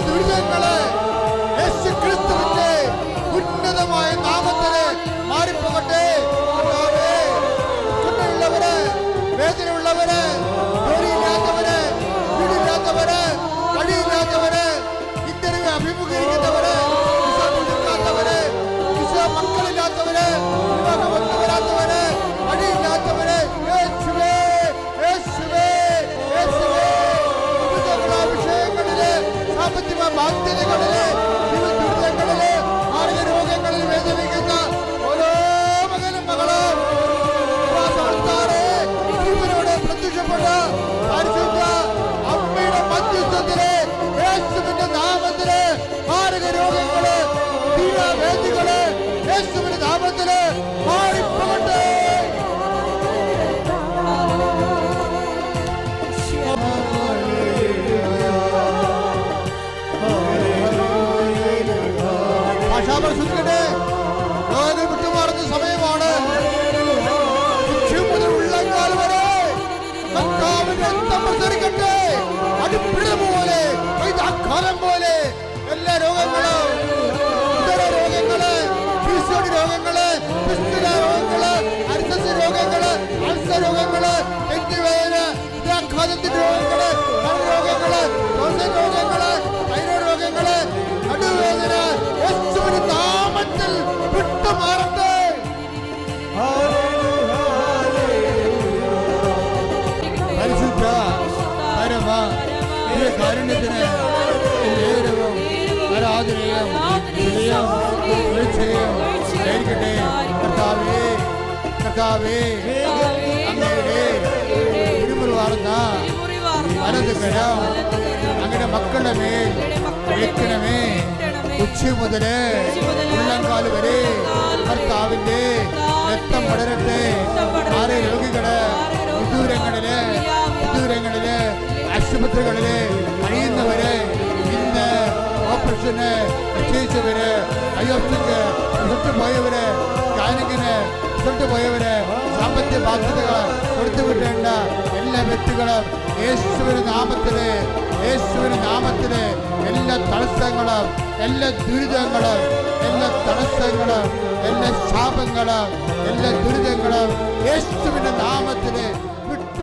ദുരിതങ്ങള് യേശു ക്രിസ്തുവിന്റെ ഉന്നതമായ നാമത്തില് മാറിപ്പോകട്ടെ. ഉള്ളവര്, വേദന ഉള്ളവര്, ജോലിയില്ലാത്തവര്, വീടില്ലാത്തവര്, വഴിയില്ലാത്തവര്, ഇന്റർവ്യൂ അഭിമുഖീകരിക്കുന്നവര്, മക്കളില്ലാത്തവര്, വിവാഹമൊന്നുമില്ലാത്തവര്, വഴിയില്ലാത്തവര്, യേശുവേ യേശുവേ യേശുവേ വിഷയങ്ങളില്, സാമ്പത്തിക ബാധ്യതകളില്, ദുരിതങ്ങളില്, ആരോഗ്യ രോഗങ്ങളിൽ വേദനിക്കുന്ന ഓരോ മകനും മകളും ജീവനോടെ പ്രത്യക്ഷപ്പെട്ട പരിശുദ്ധ അമ്മയുടെ മധ്യസ്ഥത്തില് യേശുവിന്റെ നാമത്തില് ആരോഗ്യ രോഗങ്ങള്, വേദികള് യേശുവിന്റെ നാമത്തില് മാറിപ്പോകട്ടെ. ഭാഷാപരിശുദ്ധിയുടെ ലോകം വിട്ടുമാറുന്ന സമയമാണ്. ഉള്ളങ്കാൽ വരെ പ്രസരിക്കട്ടെ. അടിപ്പിഴ പോലെ, ആഘാതം പോലെ എല്ലാ രോഗങ്ങളും, രോഗങ്ങള്, രോഗങ്ങള്, രോഗങ്ങള്, അർസസ് രോഗങ്ങള്, അൾസർ രോഗങ്ങള്, നെഞ്ചുവേദന, ഹൃദയാഘാതത്തിന്റെ രോഗങ്ങള്, രോഗങ്ങള്, രോഗങ്ങള്, തൈറോയ്ഡ് രോഗങ്ങള്, നടുവേദന യേശുവിന്റെ നാമത്തിൽ വിട്ടുമാറട്ടെ. പരിശുദ്ധ പരമ കാരുണ്യത്തിന് നേരവും ആരാധനയും ായിരിക്കട്ടെ. കർത്താവേ കർത്താവേ, അങ്ങയുടെ ഇരുമുറിവാർന്ന വലതുകരം അങ്ങയുടെ മക്കളുടെ മേൽ വെക്കണമേ. ഉച്ച മുതല് ഉള്ളംകാല് വരെ കർത്താവിന്റെ രക്തം പടരട്ടെ. ആറ് രോഗികള് വിദൂരങ്ങളില് ആശുപത്രികളില് കഴിയുന്നവര്, ഇന്ന് ഓപ്പറേഷന് നിശ്ചയിച്ചവര്, അയോധ്യക്ക് തൊട്ടുപോയവര്, ഗാനകിന് തൊട്ടുപോയവര്, സാമ്പത്തിക ബാധ്യതകൾ കൊടുത്തുവിട്ടേണ്ട എല്ലാ വ്യക്തികളും യേശുവിന്റെ നാമത്തില് എല്ലാ തടസ്സങ്ങളും, എല്ലാ ദുരിതങ്ങളും, എല്ലാ തടസ്സങ്ങളും, എല്ലാ ശാപങ്ങളും, എല്ലാ ദുരിതങ്ങളും യേശുവിന്റെ നാമത്തില്